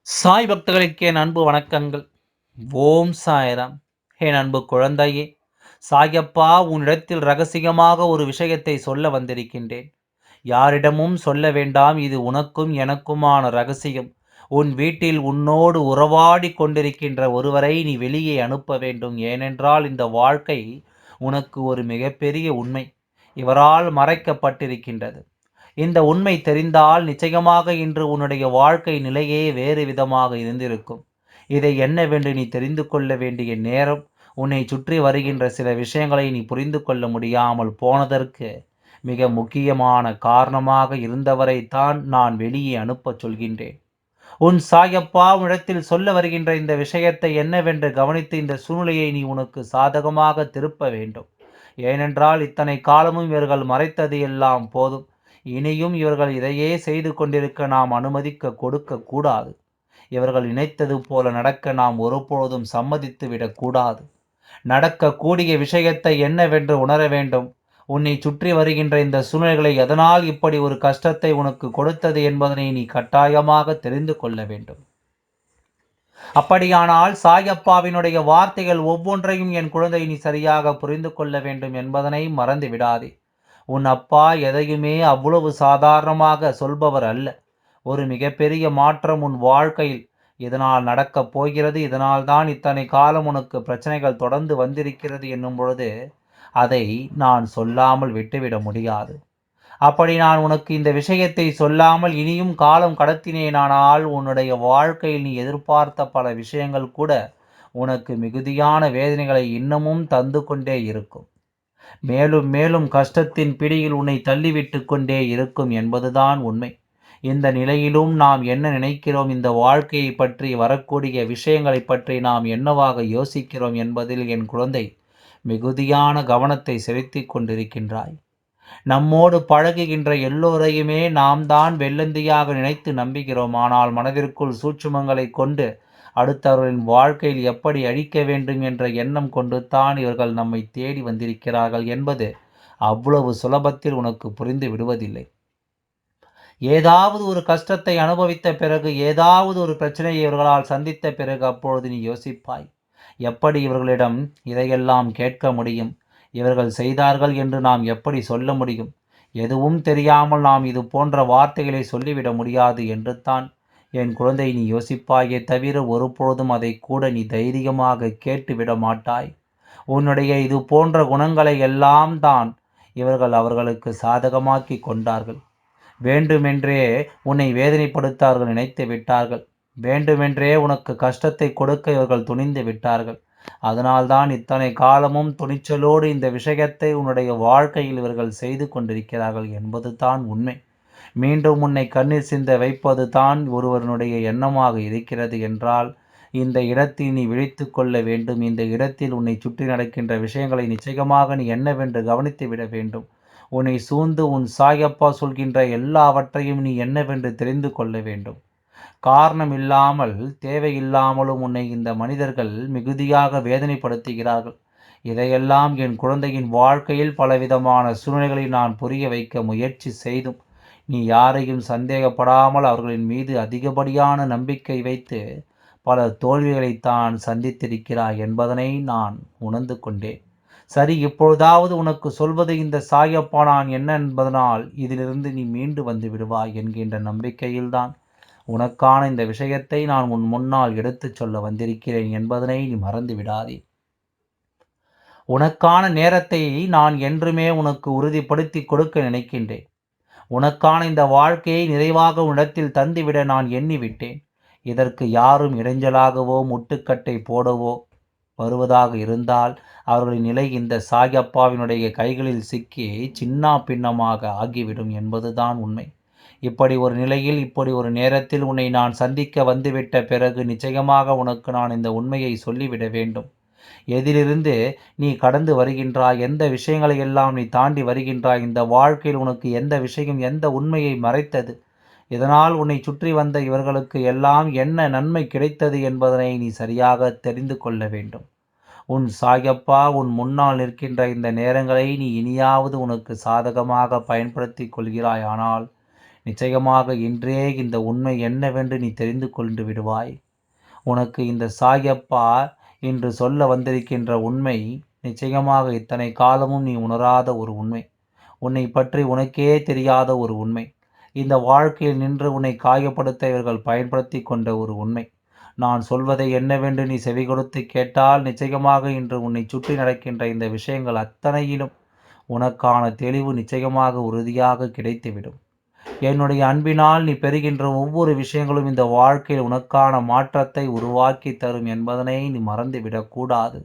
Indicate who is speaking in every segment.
Speaker 1: சாய் பக்தர்களுக்கு என் அன்பு வணக்கங்கள். ஓம் சாய்ராம். என் அன்பு குழந்தையே, சாயப்பா உன்னிடத்தில் ரகசியமாக ஒரு விஷயத்தை சொல்ல வந்திருக்கின்றேன். யாரிடமும் சொல்ல வேண்டாம், இது உனக்கும் எனக்குமான ரகசியம். உன் வீட்டில் உன்னோடு உறவாடி கொண்டிருக்கின்ற ஒருவரை நீ வெளியே அனுப்ப வேண்டும். ஏனென்றால் இந்த வாழ்க்கை உனக்கு ஒரு மிகப்பெரிய உண்மை இவரால் மறைக்கப்பட்டிருக்கின்றது. இந்த உண்மை தெரிந்தால் நிச்சயமாக இன்று உன்னுடைய வாழ்க்கை நிலையே வேறு விதமாக இருந்திருக்கும். இதை என்னவென்று நீ தெரிந்து கொள்ள வேண்டிய நேரம், உன்னை சுற்றி வருகின்ற சில விஷயங்களை நீ புரிந்து கொள்ள முடியாமல் போனதற்கு மிக முக்கியமான காரணமாக இருந்தவரைத்தான் நான் வெளியே அனுப்பச் சொல்கின்றேன். உன் சாயப்பா உன்னிடத்தில் சொல்ல வருகின்ற இந்த விஷயத்தை என்னவென்று கவனித்து இந்த சூழ்நிலையை நீ உனக்கு சாதகமாக திருப்ப வேண்டும். ஏனென்றால் இத்தனை காலமும் இவர்கள் மறைத்தது எல்லாம் போதும். இனியும் இவர்கள் இதையே செய்து கொண்டிருக்க நாம் அனுமதிக்க கொடுக்க கூடாது. இவர்கள் நினைத்தது போல நடக்க நாம் ஒருபொழுதும் சம்மதித்து விடக்கூடாது. நடக்கக்கூடிய விஷயத்தை என்னவென்று உணர வேண்டும். உன்னை சுற்றி வருகின்ற இந்த சூழ்நிலைகளை எதனால் இப்படி ஒரு கஷ்டத்தை உனக்கு கொடுத்தது என்பதனை நீ கட்டாயமாக தெரிந்து கொள்ள வேண்டும். அப்படியானால் சாயப்பாவினுடைய வார்த்தைகள் ஒவ்வொன்றையும் என் குழந்தை நீ சரியாக புரிந்து கொள்ள வேண்டும் என்பதனை மறந்து விடாதே. உன் அப்பா எதையுமே அவ்வளவு சாதாரணமாக சொல்பவர் அல்ல. ஒரு மிகப்பெரிய மாற்றம் உன் வாழ்க்கையில் இதனால் நடக்கப் போகிறது, இதனால் தான் இத்தனை காலம் உனக்கு பிரச்சனைகள் தொடர்ந்து வந்திருக்கிறது என்னும் பொழுது அதை நான் சொல்லாமல் விட்டுவிட முடியாது. அப்படி நான் உனக்கு இந்த விஷயத்தை சொல்லாமல் இனியும் காலம் கடத்தினேனானால் உன்னுடைய வாழ்க்கையில் நீ எதிர்பார்த்த பல விஷயங்கள் கூட உனக்கு மிகுதியான வேதனைகளை இன்னமும் தந்து கொண்டே இருக்கும். மேலும் மேலும் கஷ்டத்தின் பிடியில் உன்னை தள்ளிவிட்டு கொண்டே இருக்கும் என்பதுதான் உண்மை. இந்த நிலையிலும் நாம் என்ன நினைக்கிறோம், இந்த வாழ்க்கையை பற்றி, வரக்கூடிய விஷயங்களை பற்றி நாம் என்னவாக யோசிக்கிறோம் என்பதில் என் குழந்தை மிகுதியான கவனத்தை செலுத்திக் கொண்டிருக்கின்றாய். நம்மோடு பழகுகின்ற எல்லோரையுமே நாம் தான் வெள்ளந்தியாக நினைத்து நம்புகிறோம். ஆனால் மனதிற்குள் சூட்சுமங்களை கொண்டு அடுத்தவர்களின் வாழ்க்கையில் எப்படி அழிக்க வேண்டும் என்ற எண்ணம் கொண்டு தான் இவர்கள் நம்மை தேடி வந்திருக்கிறார்கள் என்பது அவ்வளவு சுலபத்தில் உனக்கு புரிந்து விடுவதில்லை. ஏதாவது ஒரு கஷ்டத்தை அனுபவித்த பிறகு, ஏதாவது ஒரு பிரச்சனையை இவர்களால் சந்தித்த பிறகு அப்பொழுது நீ யோசிப்பாய், எப்படி இவர்களிடம் இதையெல்லாம் கேட்க முடியும், இவர்கள் செய்தார்கள் என்று நாம் எப்படி சொல்ல முடியும், எதுவும் தெரியாமல் நாம் இது போன்ற வார்த்தைகளை சொல்லிவிட முடியாது என்று தான் என் குழந்தை நீ யோசிப்பாயே தவிர ஒருபொழுதும் அதை கூட நீ தைரியமாக கேட்டுவிட மாட்டாய். உன்னுடைய இது போன்ற குணங்களை எல்லாம் தான் இவர்கள் அவர்களுக்கு சாதகமாக்கி கொண்டார்கள். வேண்டுமென்றே உன்னை வேதனைப்படுத்தார்கள் நினைத்து விட்டார்கள். வேண்டுமென்றே உனக்கு கஷ்டத்தை கொடுக்க இவர்கள் துணிந்து விட்டார்கள். அதனால்தான் இத்தனை காலமும் துணிச்சலோடு இந்த விஷயத்தை உன்னுடைய வாழ்க்கையில் இவர்கள் செய்து கொண்டிருக்கிறார்கள் என்பது தான் உண்மை. மீண்டும் உன்னை கண்ணீர் சிந்த வைப்பது தான் ஒருவனுடைய எண்ணமாக இருக்கிறது என்றால் இந்த இடத்தில் நீ விழித்து கொள்ள வேண்டும். இந்த இடத்தில் உன்னை சுற்றி நடக்கின்ற விஷயங்களை நிச்சயமாக நீ என்னவென்று கவனித்து விட வேண்டும். உன்னை சூழ்ந்து உன் சாயப்பா சொல்கின்ற எல்லாவற்றையும் நீ என்னவென்று தெரிந்து கொள்ள வேண்டும். காரணம் இல்லாமல் தேவையில்லாமலும் உன்னை இந்த மனிதர்கள் மிகுதியாக வேதனைப்படுத்துகிறார்கள். இதையெல்லாம் என் குழந்தையின் வாழ்க்கையில் பலவிதமான சூழ்நிலைகளை நான் புரிய வைக்க முயற்சி செய்தும் நீ யாரையும் சந்தேகப்படாமல் அவர்களின் மீது அதிகப்படியான நம்பிக்கை வைத்து பல தோல்விகளைத்தான் சந்தித்திருக்கிறாய் என்பதனை நான் உணர்ந்து கொண்டேன். சரி, இப்பொழுதாவது உனக்கு சொல்வது இந்த சாயப்பா நான் என்ன என்பதனால் இதிலிருந்து நீ மீண்டு வந்து விடுவாய் என்கின்ற நம்பிக்கையில்தான் உனக்கான இந்த விஷயத்தை நான் உன் முன்னால் எடுத்துச் சொல்ல வந்திருக்கிறேன் என்பதனை நீ மறந்து விடாதே. உனக்கான நேரத்தை நான் என்றுமே உனக்கு உறுதிப்படுத்தி கொடுக்க நினைக்கின்றேன். உனக்கான இந்த வாழ்க்கையை நிறைவாக உன்னிடத்தில் தந்துவிட நான் எண்ணிவிட்டேன். இதற்கு யாரும் இடைஞ்சலாகவோ முட்டுக்கட்டை போடவோ வருவதாக இருந்தால் அவர்களின் நிலை இந்த சாயப்பாவினுடைய கைகளில் சிக்கி சின்னா பின்னமாக ஆகிவிடும் என்பதுதான் உண்மை. இப்படி ஒரு நிலையில், இப்படி ஒரு நேரத்தில் உன்னை நான் சந்திக்க வந்துவிட்ட பிறகு நிச்சயமாக உனக்கு நான் இந்த உண்மையை சொல்லிவிட வேண்டும். எதிலிருந்து நீ கடந்து வருகின்றாய், எந்த விஷயங்களை எல்லாம் நீ தாண்டி வருகின்றாய், இந்த வாழ்க்கையில் உனக்கு எந்த விஷயம், எந்த உண்மையை மறைத்தது, இதனால் உன்னை சுற்றி வந்த இவர்களுக்கு எல்லாம் என்ன நன்மை கிடைத்தது என்பதனை நீ சரியாக தெரிந்து கொள்ள வேண்டும். உன் சாயப்பா உன் முன்னால் நிற்கின்ற இந்த நேரங்களை நீ இனியாவது உனக்கு சாதகமாக பயன்படுத்தி கொள்கிறாய். ஆனால் நிச்சயமாக இன்றே இந்த உண்மை என்னவென்று நீ தெரிந்து கொண்டு விடுவாய். உனக்கு இந்த சாயப்பா இன்று சொல்ல வந்திருக்கின்ற உண்மை நிச்சயமாக இத்தனை காலமும் நீ உணராத ஒரு உண்மை. உன்னை பற்றி உனக்கே தெரியாத ஒரு உண்மை. இந்த வாழ்க்கையில் நின்று உன்னை காயப்படுத்த இவர்கள் பயன்படுத்தி கொண்ட ஒரு உண்மை. நான் சொல்வதை என்னவென்று நீ செவி கொடுத்து கேட்டால் நிச்சயமாக இன்று உன்னை சுற்றி நடக்கின்ற இந்த விஷயங்கள் அத்தனையிலும் உனக்கான தெளிவு நிச்சயமாக உறுதியாக கிடைத்துவிடும். என்னுடைய அன்பினால் நீ பெறுகின்ற ஒவ்வொரு விஷயங்களும் இந்த வாழ்க்கையில் உனக்கான மாற்றத்தை உருவாக்கி தரும் என்பதனை நீ மறந்துவிடக்கூடாது.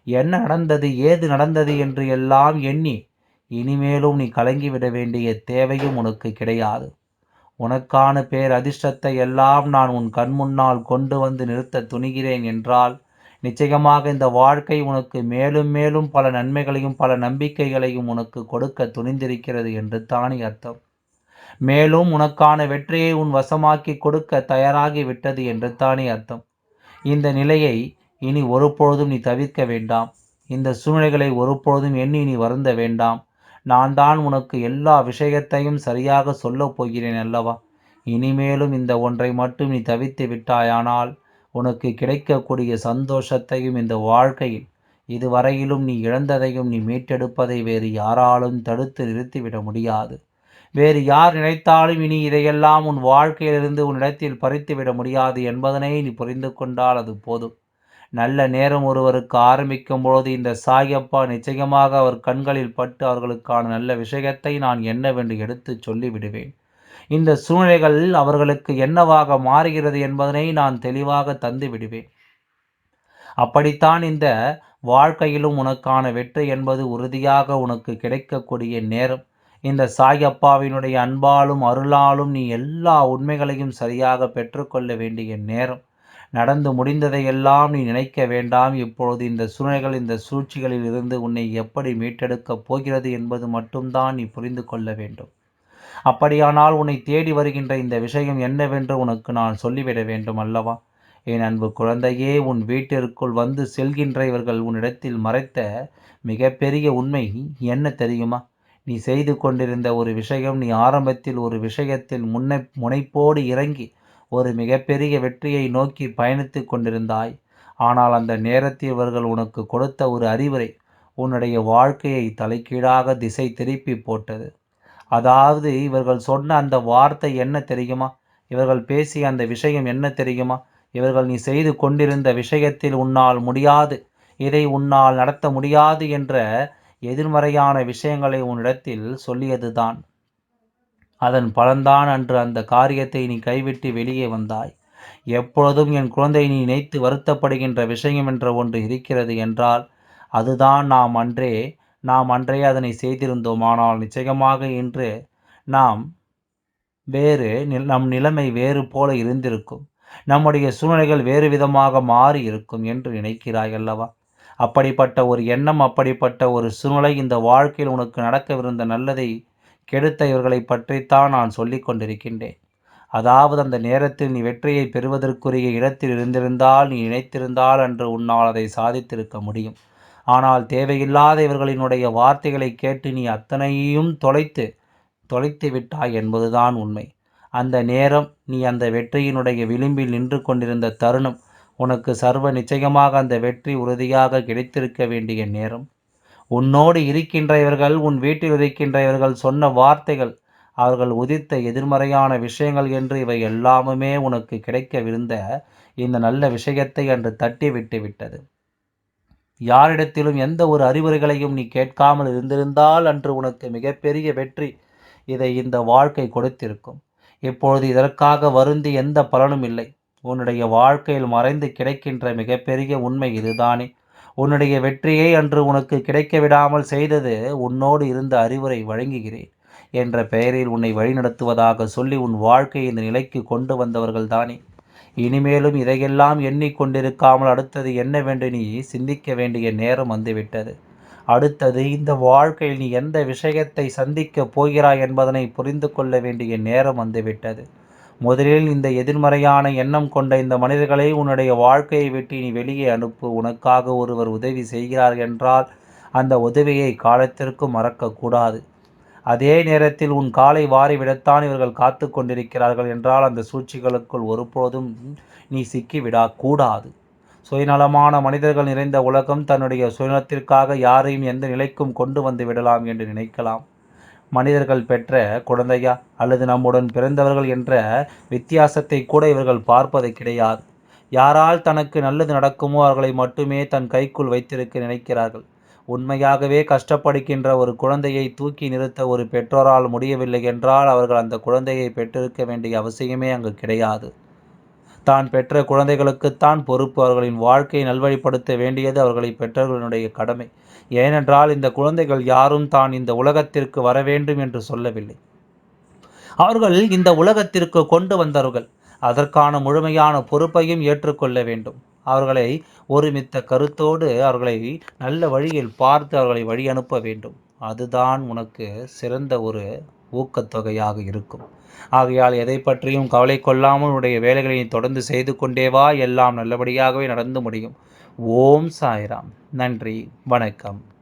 Speaker 1: என்ன நடந்தது, ஏது நடந்தது என்று எல்லாம் எண்ணி இனிமேலும் நீ கலங்கிவிட வேண்டிய தேவையும் உனக்கு கிடையாது. உனக்கான பேரதிர்ஷ்டத்தை எல்லாம் நான் உன் கண்முன்னால் கொண்டு வந்து நிறுத்த துணிகிறேன் என்றால் நிச்சயமாக இந்த வாழ்க்கை உனக்கு மேலும் மேலும் பல நன்மைகளையும் பல நம்பிக்கைகளையும் உனக்கு கொடுக்க துணிந்திருக்கிறது என்று தானே அர்த்தம். மேலும் உனக்கான வெற்றியை உன் வசமாக்கி கொடுக்க தயாராகி விட்டது என்று தானே அர்த்தம். இந்த நிலையை இனி ஒருபொழுதும் நீ தவிர்க்க வேண்டாம். இந்த சூழ்நிலைகளை ஒருபொழுதும் எண்ணி நீ வருந்த வேண்டாம். நான் தான் உனக்கு எல்லா விஷயத்தையும் சரியாக சொல்லப் போகிறேன் அல்லவா? இனிமேலும் இந்த ஒன்றை மட்டும் நீ தவிர்த்து விட்டாயானால் உனக்கு கிடைக்கக்கூடிய சந்தோஷத்தையும் இந்த வாழ்க்கையில் இதுவரையிலும் நீ இழந்ததையும் நீ மீட்டெடுப்பதை வேறு யாராலும் தடுத்து நிறுத்திவிட முடியாது. வேறு யார் நினைத்தாலும் இனி இதையெல்லாம் உன் வாழ்க்கையிலிருந்து உன்னிடத்தில் பறித்துவிட முடியாது என்பதனை நீ புரிந்து கொண்டால் அது போதும். நல்ல நேரம் ஒருவருக்கு ஆரம்பிக்கும் பொழுது இந்த சாயப்பா நிச்சயமாக அவர் கண்களில் பட்டு அவர்களுக்கான நல்ல விஷயத்தை நான் என்னவென்று எடுத்து சொல்லிவிடுவேன். இந்த சூழ்நிலைகள் அவர்களுக்கு என்னவாக மாறுகிறது என்பதனை நான் தெளிவாக தந்து விடுவேன். அப்படித்தான் இந்த வாழ்க்கையிலும் உனக்கான வெற்றி என்பது உறுதியாக உனக்கு கிடைக்கக்கூடிய நேரம். இந்த சாயப்பாவினுடைய அன்பாலும் அருளாலும் நீ எல்லா உண்மைகளையும் சரியாக பெற்றுக்கொள்ள வேண்டிய நேரம். நடந்து முடிந்ததையெல்லாம் நீ நினைக்க வேண்டாம். இப்பொழுது இந்த சூழ்நிலைகள் இந்த சூழ்ச்சிகளில் இருந்து உன்னை எப்படி மீட்டெடுக்கப் போகிறது என்பது மட்டும்தான் நீ புரிந்து கொள்ள வேண்டும். அப்படியானால் உன்னை தேடி வருகின்ற இந்த விஷயம் என்னவென்று உனக்கு நான் சொல்லிவிட வேண்டும் அல்லவா? என் அன்பு குழந்தையே, உன் வீட்டிற்குள் வந்து செல்கின்ற இவர்கள் உன்னிடத்தில் மறைத்த மிகப்பெரிய உண்மை என்ன தெரியுமா? நீ செய்து கொண்டிருந்த ஒரு விஷயம், நீ ஆரம்பத்தில் ஒரு விஷயத்தில் முனைப்போடு இறங்கி ஒரு மிகப்பெரிய வெற்றியை நோக்கி பயணித்து கொண்டிருந்தாய். ஆனால் அந்த நேரத்தில் இவர்கள் உனக்கு கொடுத்த ஒரு அறிவுரை உன்னுடைய வாழ்க்கையை தலைகீழாக திசை திருப்பி போட்டது. அதாவது இவர்கள் சொன்ன அந்த வார்த்தை என்ன தெரியுமா? இவர்கள் பேசிய அந்த விஷயம் என்ன தெரியுமா? இவர்கள் நீ செய்து கொண்டிருந்த விஷயத்தில் உன்னால் முடியாது, இதை உன்னால் நடத்த முடியாது என்ற எதிர்மறையான விஷயங்களை உன்னிடத்தில் சொல்லியதுதான். அதன் பலன்தான் அன்று அந்த காரியத்தை நீ கைவிட்டு வெளியே வந்தாய். எப்பொழுதும் என் குழந்தை நீ நினைத்து வருத்தப்படுகின்ற விஷயம் என்ற ஒன்று இருக்கிறது என்றால் அதுதான் நாம் அன்றே அதனை செய்திருந்தோம். ஆனால் நிச்சயமாக இன்று நாம் நம் நிலைமை வேறு போல இருந்திருக்கும். நம்முடைய சூழ்நிலைகள் வேறு விதமாக மாறி இருக்கும் என்று நினைக்கிறாய் அல்லவா? அப்படிப்பட்ட ஒரு எண்ணம், அப்படிப்பட்ட ஒரு சூழ்நிலை இந்த வாழ்க்கையில் உனக்கு நடக்கவிருந்த நல்லதை கெடுத்த இவர்களை பற்றித்தான் நான் சொல்லிக் கொண்டிருக்கின்றேன். அதாவது அந்த நேரத்தில் நீ வெற்றியை பெறுவதற்குரிய இடத்தில் இருந்திருந்தால், நீ நினைத்திருந்தால் அன்று உன்னால் அதை சாதித்திருக்க முடியும். ஆனால் தேவையில்லாத இவர்களினுடைய வார்த்தைகளை கேட்டு நீ அத்தனையும் தொலைத்து விட்டாய் என்பதுதான் உண்மை. அந்த நேரம் நீ அந்த வெற்றியினுடைய விளிம்பில் நின்று கொண்டிருந்த தருணம் உனக்கு சர்வ நிச்சயமாக அந்த வெற்றி உறுதியாக கிடைத்திருக்க வேண்டிய நேரம். உன்னோடு இருக்கின்ற இவர்கள், உன் வீட்டில் இருக்கின்ற இவர்கள் சொன்ன வார்த்தைகள், அவர்கள் உதித்த எதிர்மறையான விஷயங்கள் என்று இவை எல்லாமுமே உனக்கு கிடைக்கவிருந்த இந்த நல்ல விஷயத்தை அன்று தட்டி விட்டு விட்டது. யாரிடத்திலும் எந்த ஒரு அறிவுரைகளையும் நீ கேட்காமல் இருந்திருந்தால் அன்று உனக்கு மிகப்பெரிய வெற்றி இதை இந்த வாழ்க்கை கொடுத்திருக்கும். இப்பொழுது இதற்காக வருந்தி எந்த பலனும் இல்லை. உன்னுடைய வாழ்க்கையில் மறைந்து கிடைக்கின்ற மிகப்பெரிய உண்மை இதுதானே. உன்னுடைய வெற்றியை அன்று உனக்கு கிடைக்க விடாமல் செய்தது உன்னோடு இருந்த அறிவுரை வழங்குகிறேன் என்ற பெயரில் உன்னை வழிநடத்துவதாக சொல்லி உன் வாழ்க்கையை இந்த நிலைக்கு கொண்டு வந்தவர்கள் தானே. இனிமேலும் இதையெல்லாம் எண்ணிக்கொண்டிருக்காமல் அடுத்தது என்னவென்று நீ சிந்திக்க வேண்டிய நேரம் வந்துவிட்டது. அடுத்தது இந்த வாழ்க்கையில் நீ எந்த விஷயத்தை சந்திக்கப் போகிறாய் என்பதனை புரிந்து கொள்ள வேண்டிய நேரம் வந்துவிட்டது. முதலில் இந்த எதிர்மறையான எண்ணம் கொண்ட இந்த மனிதர்களை உன்னுடைய வாழ்க்கையை விட்டு நீ வெளியே அனுப்பு. உனக்காக ஒருவர் உதவி செய்கிறார் என்றால் அந்த உதவியை காலத்திற்கு மறக்கக்கூடாது. அதே நேரத்தில் உன் காலை வாரி விடத்தான் இவர்கள் காத்து கொண்டிருக்கிறார்கள் என்றால் அந்த சூழ்ச்சிகளுக்குள் ஒருபோதும் நீ சிக்கிவிடக்கூடாது. சுயநலமான மனிதர்கள் நிறைந்த உலகம் தன்னுடைய சுயநலத்திற்காக யாரையும் எந்த நிலைக்கும் கொண்டு வந்து விடலாம் என்று நினைக்கலாம். மனிதர்கள் பெற்ற குழந்தையா அல்லது நம்முடன் பிறந்தவர்கள் என்ற வித்தியாசத்தை கூட இவர்கள் பார்ப்பது கிடையாது. யாரால் தனக்கு நல்லது நடக்குமோ அவர்களை மட்டுமே தன் கைக்குள் வைத்திருக்க நினைக்கிறார்கள். உண்மையாகவே கஷ்டப்படுகின்ற ஒரு குழந்தையை தூக்கி நிறுத்த ஒரு பெற்றோரால் முடியவில்லை என்றால் அவர்கள் அந்த குழந்தையை பெற்றிருக்க வேண்டிய அவசியமே அங்கு கிடையாது. தான் பெற்ற குழந்தைகளுக்குத்தான் பொறுப்பு. அவர்களின் வாழ்க்கையை நல்வழிப்படுத்த வேண்டியது அவர்களை பெற்றவர்களுடைய கடமை. ஏனென்றால் இந்த குழந்தைகள் யாரும் தான் இந்த உலகத்திற்கு வர வேண்டும் என்று சொல்லவில்லை. அவர்கள் இந்த உலகத்திற்கு கொண்டு வந்தவர்கள். அதற்கான முழுமையான பொறுப்பையும் ஏற்றுக்கொள்ள வேண்டும். அவர்களை ஒருமித்த கருத்தோடு அவர்களை நல்ல வழியில் பார்த்து அவர்களை வழி அனுப்ப வேண்டும். அதுதான் உனக்கு சிறந்த ஒரு ஊக்கத்தொகையாக இருக்கும். ஆகையால் எதை பற்றியும் கவலை கொள்ளாமல் உன்னுடைய வேலைகளை தொடர்ந்து செய்து கொண்டே வா. எல்லாம் நல்லபடியாகவே நடந்து முடியும். ஓம் சாய்ராம். நன்றி. வணக்கம்.